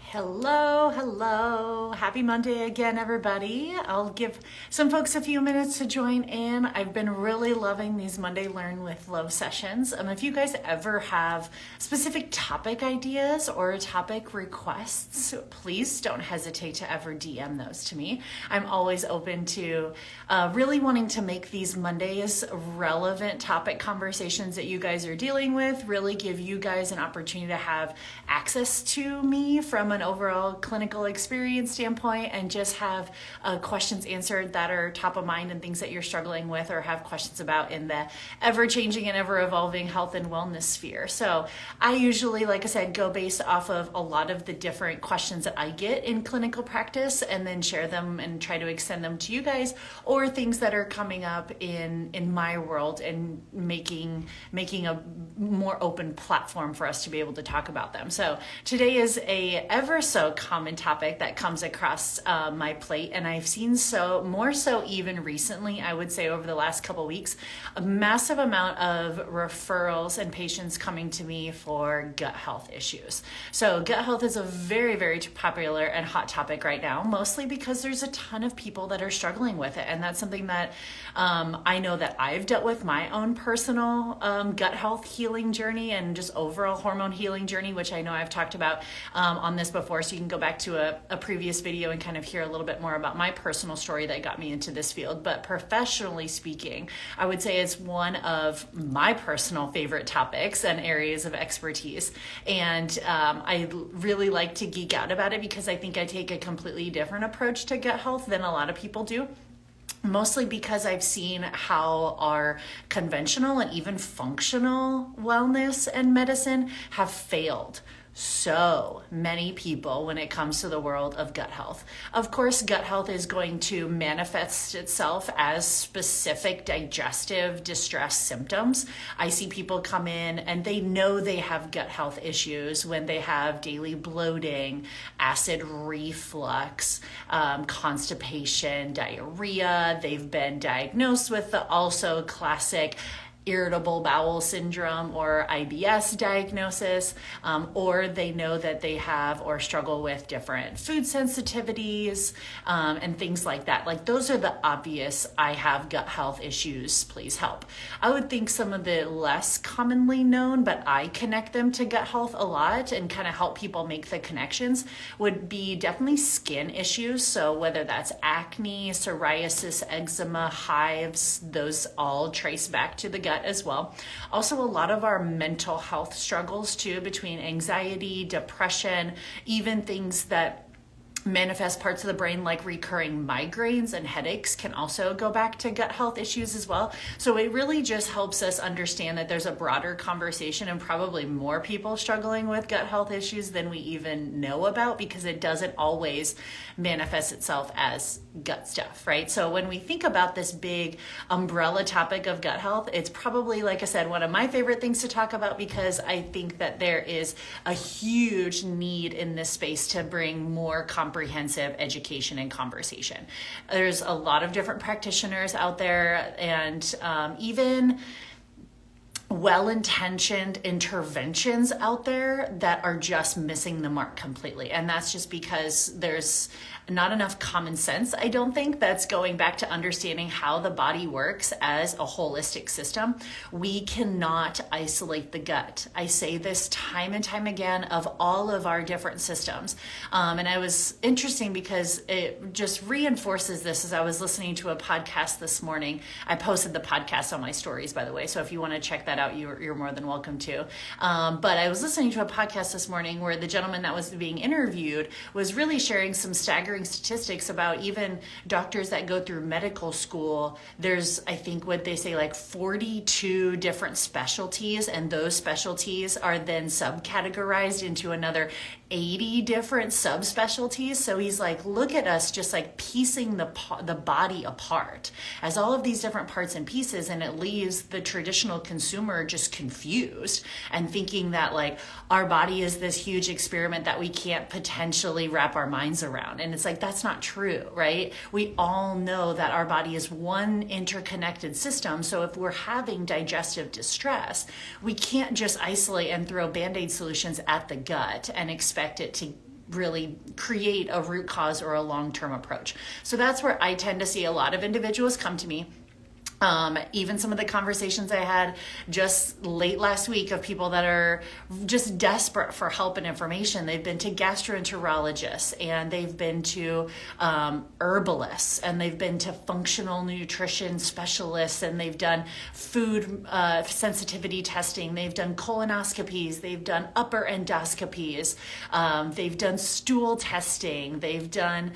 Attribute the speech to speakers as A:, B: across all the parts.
A: Hello. Happy Monday again, everybody. I'll give some folks a few minutes to join in. I've been really loving these Monday Learn with Love sessions. If you guys ever have specific topic ideas or topic requests, please don't hesitate to ever DM those to me. I'm always open to really wanting to make these Mondays relevant topic conversations that you guys are dealing with, really give you guys an opportunity to have access to me from an overall clinical experience standpoint and just have questions answered that are top of mind and things that you're struggling with or have questions about in the ever-changing and ever-evolving health and wellness sphere. So I usually, like I said, go based off of a lot of the different questions that I get in clinical practice and then share them and try to extend them to you guys, or things that are coming up in my world and making a more open platform for us to be able to talk about them. So today is a ever so common topic that comes across my plate, and I've seen more so even recently, I would say over the last couple weeks, a massive amount of referrals and patients coming to me for gut health issues. So gut health is a very, very popular and hot topic right now, mostly because there's a ton of people that are struggling with it, and that's something that I know that I've dealt with my own personal gut health healing journey and just overall hormone healing journey, which I know I've talked about on this before, so you can go back to a previous video and kind of hear a little bit more about my personal story that got me into this field. But professionally speaking, I would say it's one of my personal favorite topics and areas of expertise. And I really like to geek out about it because I think I take a completely different approach to gut health than a lot of people do. Mostly because I've seen how our conventional and even functional wellness and medicine have failed so many people when it comes to the world of gut health. Of course, gut health is going to manifest itself as specific digestive distress symptoms. I see people come in and they know they have gut health issues when they have daily bloating, acid reflux, constipation, diarrhea. They've been diagnosed with the also classic irritable bowel syndrome or IBS diagnosis, or they know that they have or struggle with different food sensitivities and things like that. Like, those are the obvious, I have gut health issues, please help. I would think some of the less commonly known, but I connect them to gut health a lot and kind of help people make the connections, would be definitely skin issues. So whether that's acne, psoriasis, eczema, hives, those all trace back to the gut as well. Also, a lot of our mental health struggles too, between anxiety, depression, even things that manifest parts of the brain like recurring migraines and headaches can also go back to gut health issues as well. So it really just helps us understand that there's a broader conversation and probably more people struggling with gut health issues than we even know about, because it doesn't always manifest itself as gut stuff, right? So when we think about this big umbrella topic of gut health, it's probably, like I said, one of my favorite things to talk about, because I think that there is a huge need in this space to bring more comprehensive education and conversation. There's a lot of different practitioners out there, and even well-intentioned interventions out there that are just missing the mark completely. And that's just because there's not enough common sense, I don't think, that's going back to understanding how the body works as a holistic system. We cannot isolate the gut. I say this time and time again of all of our different systems. And I was interesting because it just reinforces this as I was listening to a podcast this morning. I posted the podcast on my stories, by the way, so if you want to check that out, you're more than welcome to. But I was listening to a podcast this morning where the gentleman that was being interviewed was really sharing some staggering statistics about even doctors that go through medical school. There's, I think, what they say, like 42 different specialties, and those specialties are then subcategorized into another 80 different subspecialties. So he's like, look at us just like piecing the body apart as all of these different parts and pieces, and it leaves the traditional consumer just confused and thinking that like our body is this huge experiment that we can't potentially wrap our minds around. And it's like, that's not true, right? We all know that our body is one interconnected system. So if we're having digestive distress, we can't just isolate and throw Band-Aid solutions at the gut and expect it to really create a root cause or a long-term approach. So that's where I tend to see a lot of individuals come to me. Even some of the conversations I had just late last week of people that are just desperate for help and information. They've been to gastroenterologists, and they've been to herbalists, and they've been to functional nutrition specialists, and they've done food sensitivity testing. They've done colonoscopies. They've done upper endoscopies. They've done stool testing. They've done,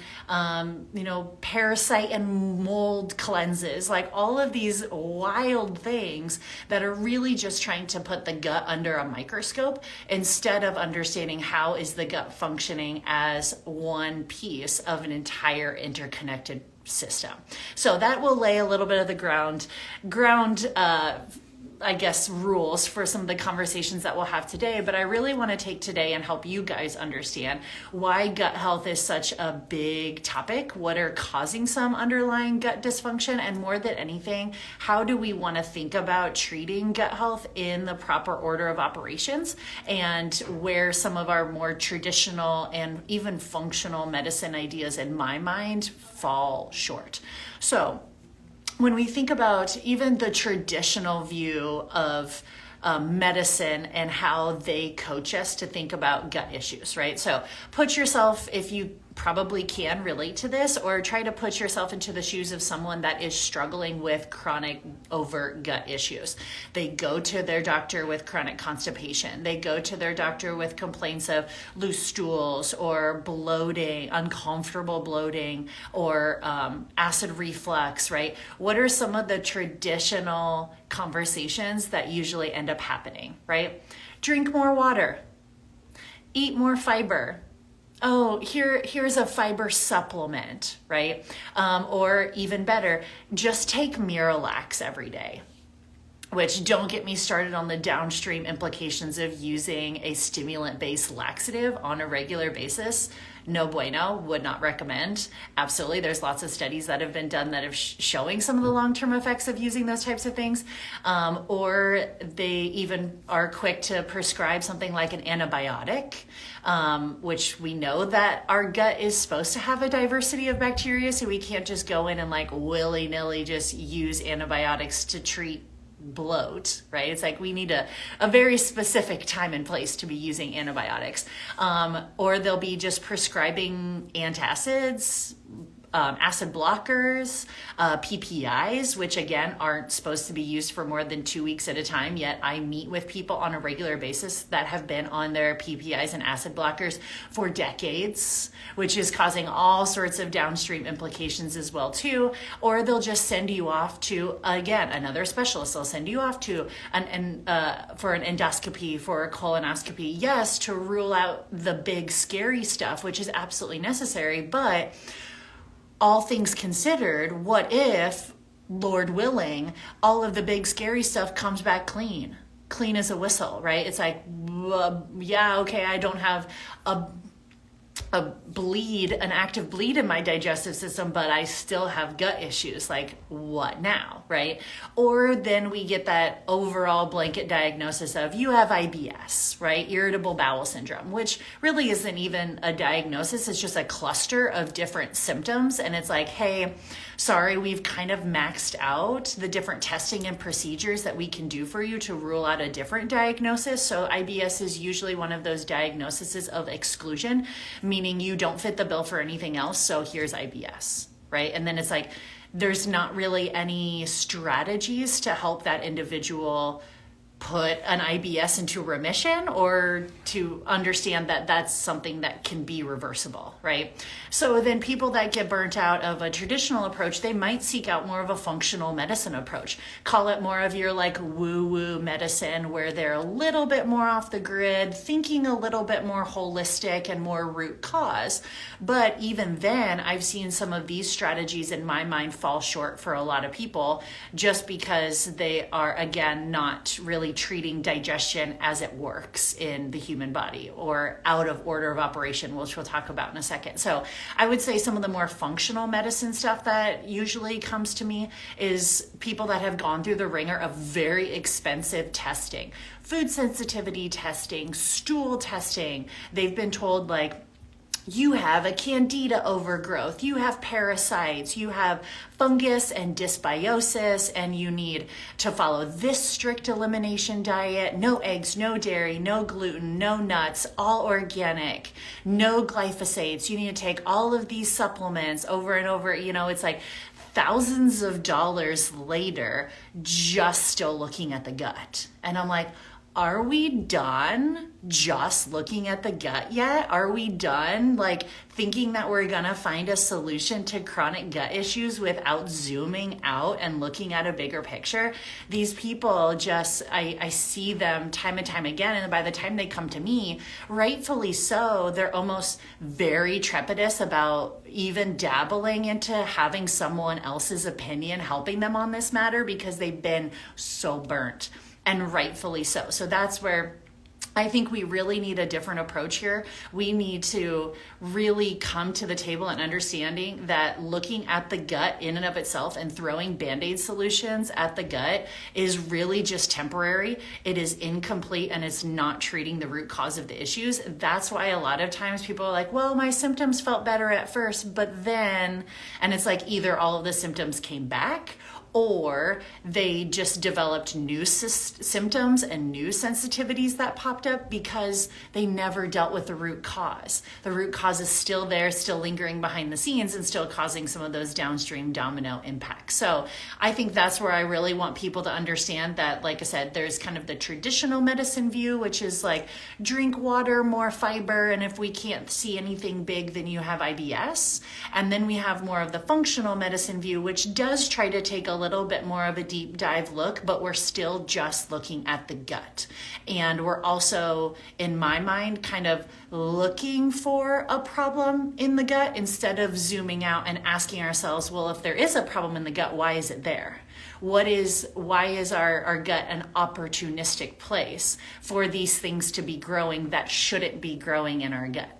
A: parasite and mold cleanses, like all of these wild things that are really just trying to put the gut under a microscope instead of understanding how is the gut functioning as one piece of an entire interconnected system. So that will lay a little bit of the ground rules for some of the conversations that we'll have today. But I really want to take today and help you guys understand why gut health is such a big topic, what are causing some underlying gut dysfunction, and more than anything, how do we want to think about treating gut health in the proper order of operations, and where some of our more traditional and even functional medicine ideas in my mind fall short. So when we think about even the traditional view of medicine and how they coach us to think about gut issues, right? So put yourself, if you probably can relate to this, or try to put yourself into the shoes of someone that is struggling with chronic overt gut issues. They go to their doctor with chronic constipation. They go to their doctor with complaints of loose stools or bloating, uncomfortable bloating, or acid reflux, right? What are some of the traditional conversations that usually end up happening, right? Drink more water, eat more fiber. Oh, here's a fiber supplement, right? Or even better, just take Miralax every day. Which, don't get me started on the downstream implications of using a stimulant-based laxative on a regular basis. No bueno, would not recommend. Absolutely, there's lots of studies that have been done that are showing some of the long-term effects of using those types of things. Or they even are quick to prescribe something like an antibiotic, which we know that our gut is supposed to have a diversity of bacteria, so we can't just go in and like willy-nilly just use antibiotics to treat bloat, right? It's like we need a very specific time and place to be using antibiotics. Or they'll be just prescribing antacids, acid blockers, PPIs, which again aren't supposed to be used for more than 2 weeks at a time, yet I meet with people on a regular basis that have been on their PPIs and acid blockers for decades, which is causing all sorts of downstream implications as well too. Or they'll just send you off to, again, another specialist. They'll send you off to for an endoscopy, for a colonoscopy, yes, to rule out the big scary stuff, which is absolutely necessary, but all things considered, what if, Lord willing, all of the big scary stuff comes back clean as a whistle, right? It's like, yeah, okay, I don't have an active bleed in my digestive system, but I still have gut issues. Like, what now, right? Or then we get that overall blanket diagnosis of you have IBS, right? Irritable bowel syndrome, which really isn't even a diagnosis. It's just a cluster of different symptoms. And it's like, hey, sorry, we've kind of maxed out the different testing and procedures that we can do for you to rule out a different diagnosis. So IBS is usually one of those diagnoses of exclusion, meaning you don't fit the bill for anything else, so here's IBS, right? And then it's like, there's not really any strategies to help that individual put an IBS into remission or to understand that that's something that can be reversible, right? So then people that get burnt out of a traditional approach, they might seek out more of a functional medicine approach. Call it more of your like woo-woo medicine where they're a little bit more off the grid, thinking a little bit more holistic and more root cause. But even then, I've seen some of these strategies in my mind fall short for a lot of people just because they are, again, not really treating digestion as it works in the human body or out of order of operation, which we'll talk about in a second. So I would say some of the more functional medicine stuff that usually comes to me is people that have gone through the ringer of very expensive testing, food sensitivity testing, stool testing. They've been told like, you have a candida overgrowth, you have parasites, you have fungus and dysbiosis, and you need to follow this strict elimination diet: no eggs, no dairy, no gluten, no nuts, all organic, no glyphosates. You need to take all of these supplements over and over. It's like thousands of dollars later, just still looking at the gut. And I'm like, are we done just looking at the gut yet? Are we done like thinking that we're gonna find a solution to chronic gut issues without zooming out and looking at a bigger picture? These people just, I see them time and time again, and by the time they come to me, rightfully so, they're almost very trepidatious about even dabbling into having someone else's opinion helping them on this matter, because they've been so burnt. And rightfully so. So that's where I think we really need a different approach here. We need to really come to the table and understanding that looking at the gut in and of itself and throwing Band-Aid solutions at the gut is really just temporary. It is incomplete, and it's not treating the root cause of the issues. That's why a lot of times people are like, well, my symptoms felt better at first, but then, and it's like either all of the symptoms came back, or they just developed new symptoms and new sensitivities that popped up because they never dealt with the root cause. The root cause is still there, still lingering behind the scenes, and still causing some of those downstream domino impacts. So I think that's where I really want people to understand that, like I said, there's kind of the traditional medicine view, which is like drink water, more fiber, and if we can't see anything big, then you have IBS. And then we have more of the functional medicine view, which does try to take a little bit more of a deep dive look, but we're still just looking at the gut. And we're also, in my mind, kind of looking for a problem in the gut instead of zooming out and asking ourselves, well, if there is a problem in the gut, why is it there? Why is our gut an opportunistic place for these things to be growing that shouldn't be growing in our gut?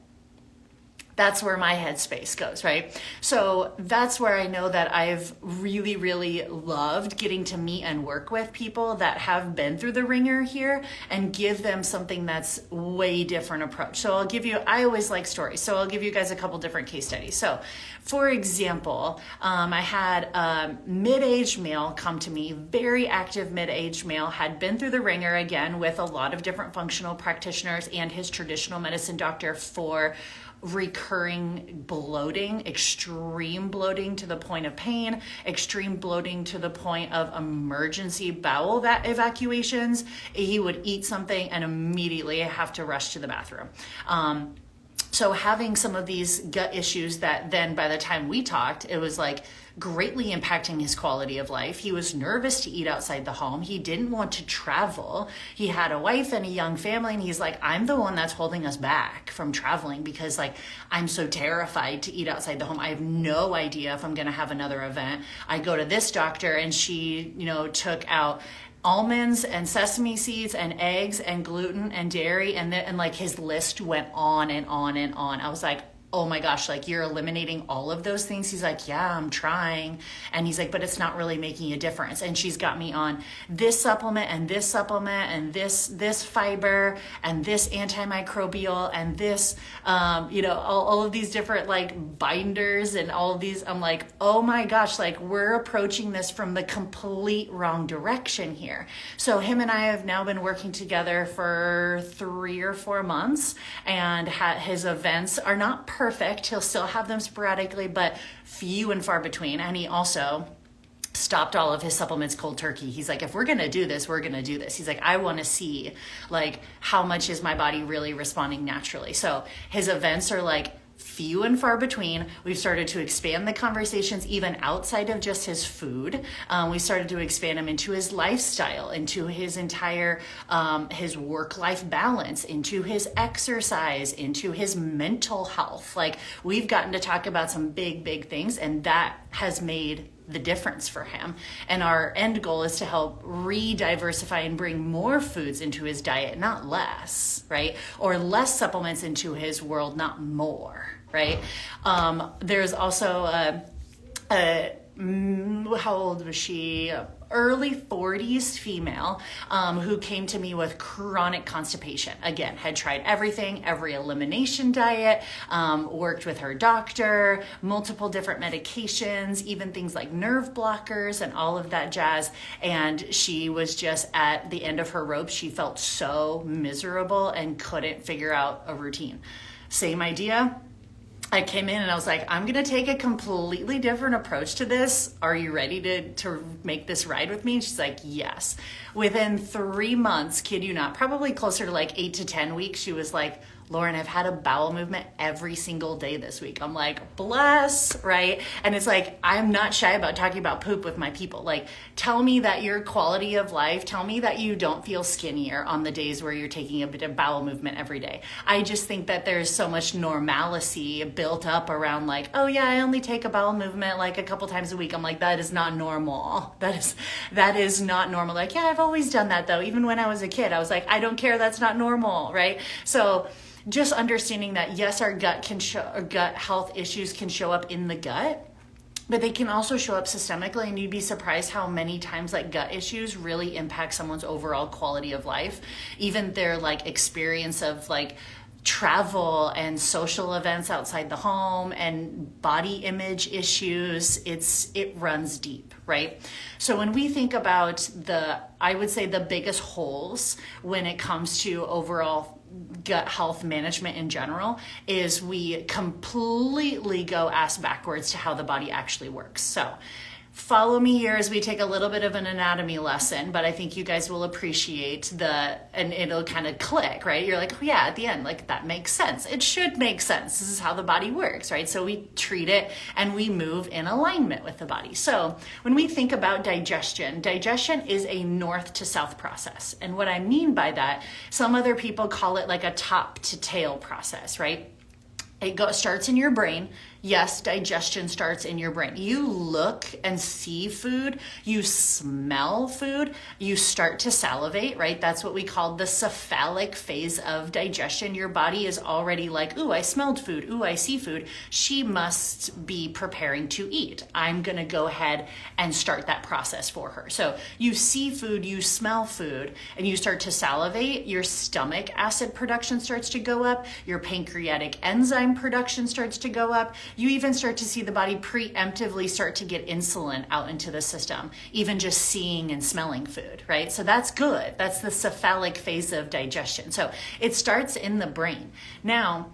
A: That's where my headspace goes, right? So that's where I know that I've really, really loved getting to meet and work with people that have been through the ringer here and give them something that's way different approach. So I always like stories. So I'll give you guys a couple different case studies. So for example, I had a mid-aged male come to me, very active mid-aged male, had been through the ringer again with a lot of different functional practitioners and his traditional medicine doctor for recurring bloating, extreme bloating to the point of pain, extreme bloating to the point of emergency bowel evacuations. He would eat something and immediately have to rush to the bathroom. So having some of these gut issues that then by the time we talked, it was like greatly impacting his quality of life. He was nervous to eat outside the home. He didn't want to travel. He had a wife and a young family, and he's like, I'm the one that's holding us back from traveling because like I'm so terrified to eat outside the home. I have no idea if I'm going to have another event. I go to this doctor and she, took out almonds and sesame seeds and eggs and gluten and dairy, and like his list went on and on and on. I was like, oh my gosh, like you're eliminating all of those things? He's like, yeah, I'm trying. And he's like, but it's not really making a difference. And she's got me on this supplement and this supplement and this fiber and this antimicrobial and this, all of these different like binders and all of these. I'm like, oh my gosh, like we're approaching this from the complete wrong direction here. So him and I have now been working together for 3 or 4 months, and his events are not perfect. He'll still have them sporadically, but few and far between. And he also stopped all of his supplements cold turkey. He's like, if we're going to do this, we're going to do this. He's like, I want to see like how much is my body really responding naturally. So his events are like few and far between. We've started to expand the conversations even outside of just his food. We started to expand him into his lifestyle, into his entire, his work-life balance, into his exercise, into his mental health. Like we've gotten to talk about some big, big things, and that has made the difference for him. And our end goal is to help re-diversify and bring more foods into his diet, not less, right? Or less supplements into his world, not more, right? There's also how old was she? early 40s female who came to me with chronic constipation. Again, had tried everything, every elimination diet, worked with her doctor, multiple different medications, even things like nerve blockers and all of that jazz. And she was just at the end of her rope. She felt so miserable and couldn't figure out a routine. Same idea. I came in and I was like, I'm going to take a completely different approach to this. Are you ready to make this ride with me? And she's like, yes. Within 3 months, kid you not, probably closer to like 8 to 10 weeks, she was like, Lauryn, I've had a bowel movement every single day this week. I'm like, bless, right? And it's like, I'm not shy about talking about poop with my people. Like, tell me that your quality of life, tell me that you don't feel skinnier on the days where you're taking a bit of bowel movement every day. I just think that there's so much normalcy built up around like, oh yeah, I only take a bowel movement like a couple times a week. I'm like, that is not normal. That is not normal. Like, yeah, I've always done that though. Even when I was a kid, I was like, I don't care. That's not normal, right? So just understanding that yes, our gut health issues can show up in the gut, but they can also show up systemically, and you'd be surprised how many times like gut issues really impact someone's overall quality of life, even their like experience of like travel and social events outside the home and body image issues. It runs deep, right? So when we think about I would say the biggest holes when it comes to overall gut health management in general is we completely go ass backwards to how the body actually works. So follow me here as we take a little bit of an anatomy lesson, but I think you guys will appreciate and it'll kind of click, right? You're like, oh yeah, at the end, like that makes sense. It should make sense. This is how the body works, right? So we treat it and we move in alignment with the body. So when we think about digestion is a north to south process. And what I mean by that, some other people call it like a top to tail process, right? It starts in your brain. Yes, digestion starts in your brain. You look and see food, you smell food, you start to salivate, right? That's what we call the cephalic phase of digestion. Your body is already like, ooh, I smelled food. Ooh, I see food. She must be preparing to eat. I'm going to go ahead and start that process for her. So you see food, you smell food, and you start to salivate. Your stomach acid production starts to go up. Your pancreatic enzyme production starts to go up. You even start to see the body preemptively start to get insulin out into the system, even just seeing and smelling food, right? So that's good. That's the cephalic phase of digestion. So it starts in the brain. Now,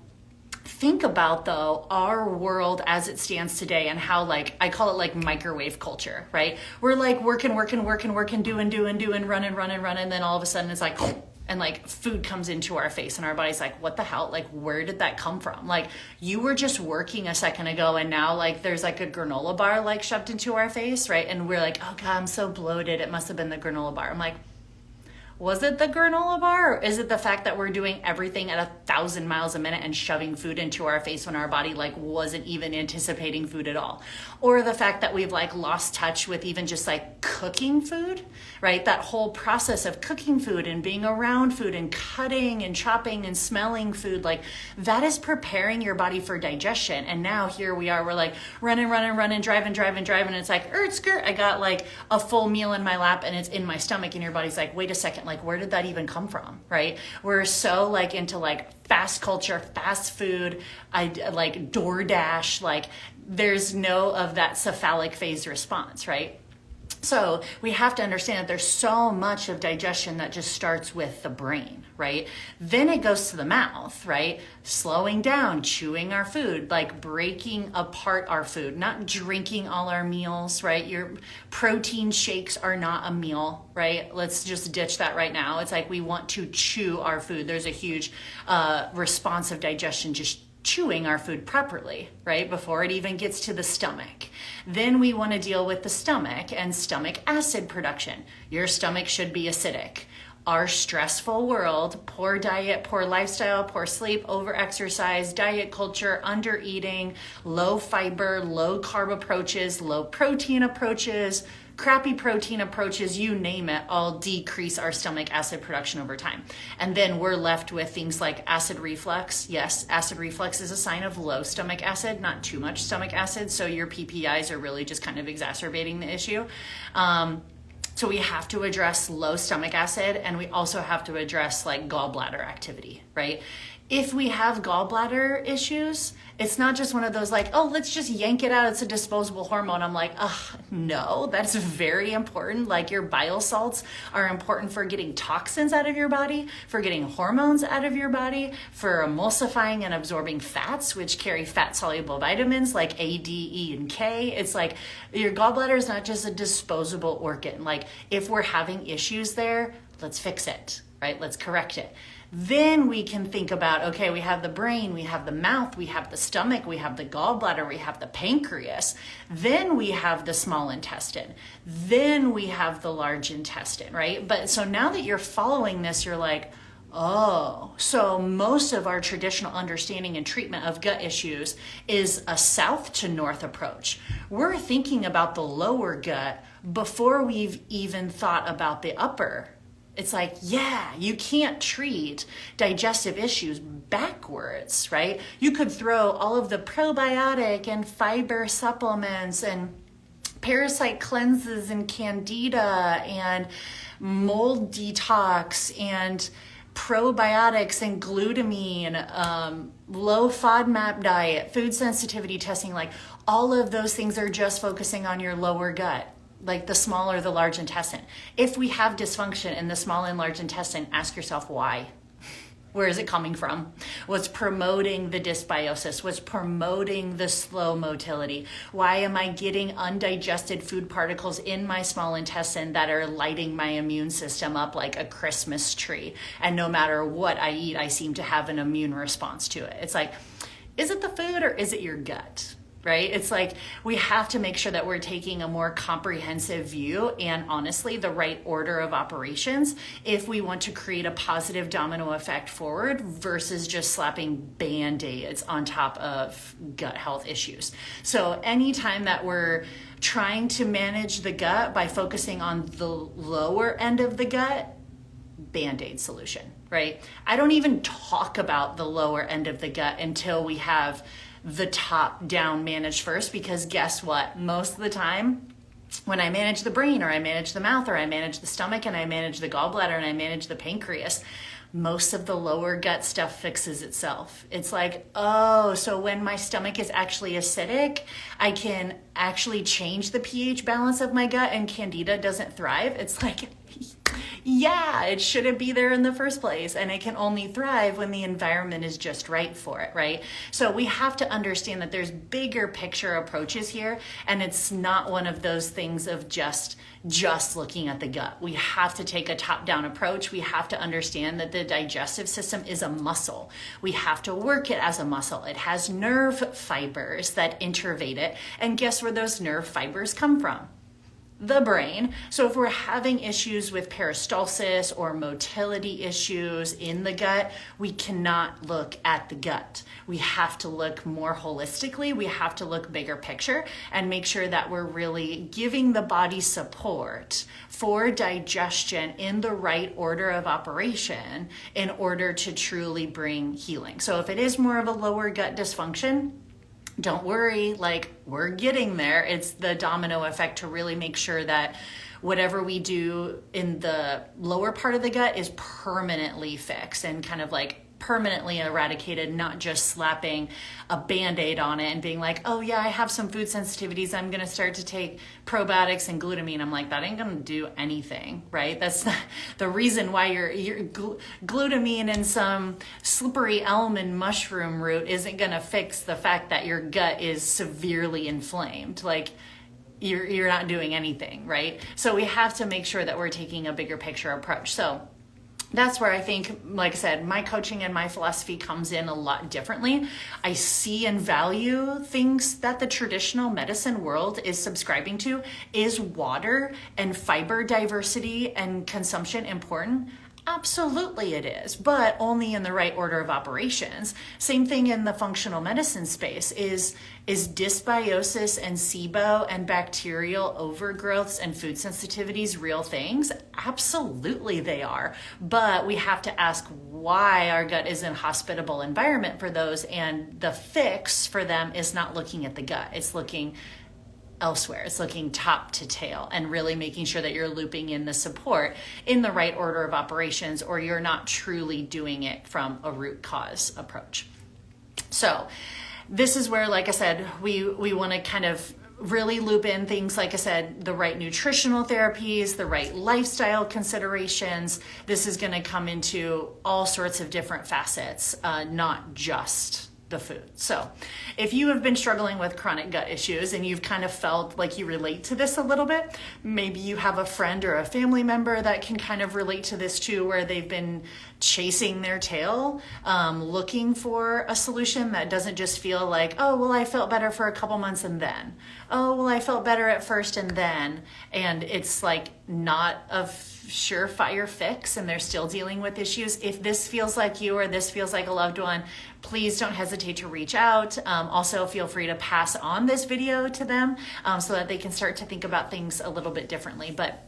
A: think about though our world as it stands today and how like I call it like microwave culture, right? We're like working, doing, running, and then all of a sudden it's like and like food comes into our face and our body's like, what the hell? Like, where did that come from? Like, you were just working a second ago and now like there's like a granola bar like shoved into our face, right? And we're like, oh God, I'm so bloated. It must have been the granola bar. I'm like, was it the granola bar? Or is it the fact that we're doing everything at 1,000 miles a minute and shoving food into our face when our body like wasn't even anticipating food at all? Or the fact that we've like lost touch with even just like cooking food, right? That whole process of cooking food and being around food and cutting and chopping and smelling food, like that is preparing your body for digestion. And now here we are, we're like running, driving. And it's like, skirt, I got like a full meal in my lap and it's in my stomach. And your body's like, wait a second, like where did that even come from, right? We're so like into like fast culture, fast food, like DoorDash, like there's no of that cephalic phase response, right? So we have to understand that there's so much of digestion that just starts with the brain, right? Then it goes to the mouth, right? Slowing down, chewing our food, like breaking apart our food, not drinking all our meals, right? Your protein shakes are not a meal, right? Let's just ditch that right now. It's like we want to chew our food. There's a huge response of digestion just chewing our food properly, right? Before it even gets to the stomach. Then we want to deal with the stomach and stomach acid production. Your stomach should be acidic. Our stressful world, poor diet, poor lifestyle, poor sleep, over-exercise, diet culture, under-eating, low fiber, low carb approaches, low protein approaches, crappy protein approaches, you name it, all decrease our stomach acid production over time. And then we're left with things like acid reflux. Yes, acid reflux is a sign of low stomach acid, not too much stomach acid. So your PPIs are really just kind of exacerbating the issue. So we have to address low stomach acid, and we also have to address like gallbladder activity, right? If we have gallbladder issues, it's not just one of those like, oh, let's just yank it out, it's a disposable hormone. I'm like, no, that's very important. Like your bile salts are important for getting toxins out of your body, for getting hormones out of your body, for emulsifying and absorbing fats, which carry fat soluble vitamins like A, D, E, and K. It's like your gallbladder is not just a disposable organ. Like if we're having issues there, let's fix it, right? Let's correct it. Then we can think about, okay, we have the brain, we have the mouth, we have the stomach, we have the gallbladder, we have the pancreas. Then we have the small intestine. Then we have the large intestine, right? But so now that you're following this, you're like, oh, so most of our traditional understanding and treatment of gut issues is a south to north approach. We're thinking about the lower gut before we've even thought about the upper. It's like, yeah, you can't treat digestive issues backwards, right? You could throw all of the probiotic and fiber supplements and parasite cleanses and candida and mold detox and probiotics and glutamine, low FODMAP diet, food sensitivity testing, like all of those things are just focusing on your lower gut, like the small or the large intestine. If we have dysfunction in the small and large intestine, ask yourself why. Where is it coming from? What's promoting the dysbiosis? What's promoting the slow motility? Why am I getting undigested food particles in my small intestine that are lighting my immune system up like a Christmas tree? And no matter what I eat, I seem to have an immune response to it. It's like, is it the food or is it your gut? Right? It's like we have to make sure that we're taking a more comprehensive view and honestly the right order of operations if we want to create a positive domino effect forward versus just slapping band-aids on top of gut health issues. So anytime that we're trying to manage the gut by focusing on the lower end of the gut, band-aid solution, right? I don't even talk about the lower end of the gut until we have the top down managed first, because guess what? Most of the time when I manage the brain or I manage the mouth or I manage the stomach and I manage the gallbladder and I manage the pancreas, most of the lower gut stuff fixes itself. It's like, oh, so when my stomach is actually acidic, I can actually change the pH balance of my gut and candida doesn't thrive. It's like, yeah, it shouldn't be there in the first place. And it can only thrive when the environment is just right for it, right? So we have to understand that there's bigger picture approaches here. And it's not one of those things of just looking at the gut. We have to take a top-down approach. We have to understand that the digestive system is a muscle. We have to work it as a muscle. It has nerve fibers that innervate it. And guess where those nerve fibers come from? The brain. So if we're having issues with peristalsis or motility issues in the gut, we cannot look at the gut. We have to look more holistically. We have to look bigger picture and make sure that we're really giving the body support for digestion in the right order of operation in order to truly bring healing. So if it is more of a lower gut dysfunction, don't worry, like we're getting there. It's the domino effect to really make sure that whatever we do in the lower part of the gut is permanently fixed and kind of like permanently eradicated, not just slapping a band-aid on it and being like, oh yeah, I have some food sensitivities, I'm going to start to take probiotics and glutamine. I'm like, that ain't going to do anything, right? That's the reason why your glutamine and some slippery elm and mushroom root isn't going to fix the fact that your gut is severely inflamed. Like, you're not doing anything, right? So we have to make sure that we're taking a bigger picture approach. So that's where I think, like I said, my coaching and my philosophy comes in a lot differently. I see and value things that the traditional medicine world is subscribing to. Is water and fiber diversity and consumption important? Absolutely it is, but only in the right order of operations. Same thing in the functional medicine space. Is dysbiosis and SIBO and bacterial overgrowths and food sensitivities real things? Absolutely they are, but we have to ask why our gut is an hospitable environment for those, and the fix for them is not looking at the gut. It's looking elsewhere. It's looking top to tail and really making sure that you're looping in the support in the right order of operations, or you're not truly doing it from a root cause approach. So this is where, like I said, we want to kind of really loop in things, like I said, the right nutritional therapies, the right lifestyle considerations. This is going to come into all sorts of different facets, not just the food. So if you have been struggling with chronic gut issues and you've kind of felt like you relate to this a little bit, maybe you have a friend or a family member that can kind of relate to this too, where they've been chasing their tail, looking for a solution that doesn't just feel like, oh, well, I felt better for a couple months and then, oh, well, I felt better at first and then, and it's like not a surefire fix and they're still dealing with issues. If this feels like you or this feels like a loved one, please don't hesitate to reach out. Also, feel free to pass on this video to them so that they can start to think about things a little bit differently. But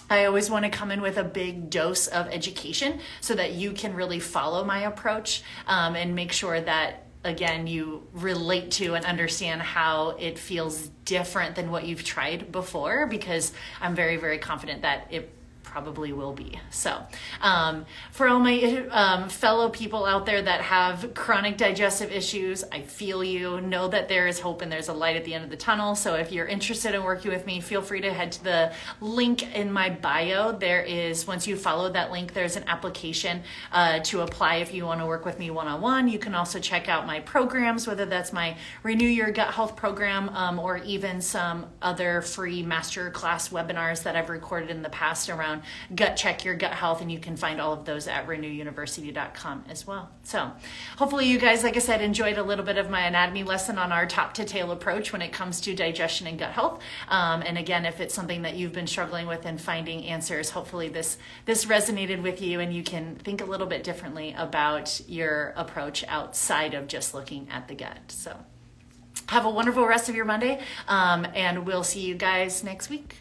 A: I always want to come in with a big dose of education so that you can really follow my approach and make sure that, again, you relate to and understand how it feels different than what you've tried before, because I'm very, very confident that it probably will be. So for all my fellow people out there that have chronic digestive issues, I feel you. Know that there is hope and there's a light at the end of the tunnel. So if you're interested in working with me, feel free to head to the link in my bio. There is, once you follow that link, there's an application to apply if you want to work with me one-on-one. You can also check out my programs, whether that's my Renew Your Gut Health program or even some other free masterclass webinars that I've recorded in the past around gut check your gut health, and you can find all of those at renewuniversity.com as well. So hopefully you guys, like I said, enjoyed a little bit of my anatomy lesson on our top to tail approach when it comes to digestion and gut health. And again, if it's something that you've been struggling with and finding answers, hopefully this resonated with you and you can think a little bit differently about your approach outside of just looking at the gut. So have a wonderful rest of your Monday, and we'll see you guys next week.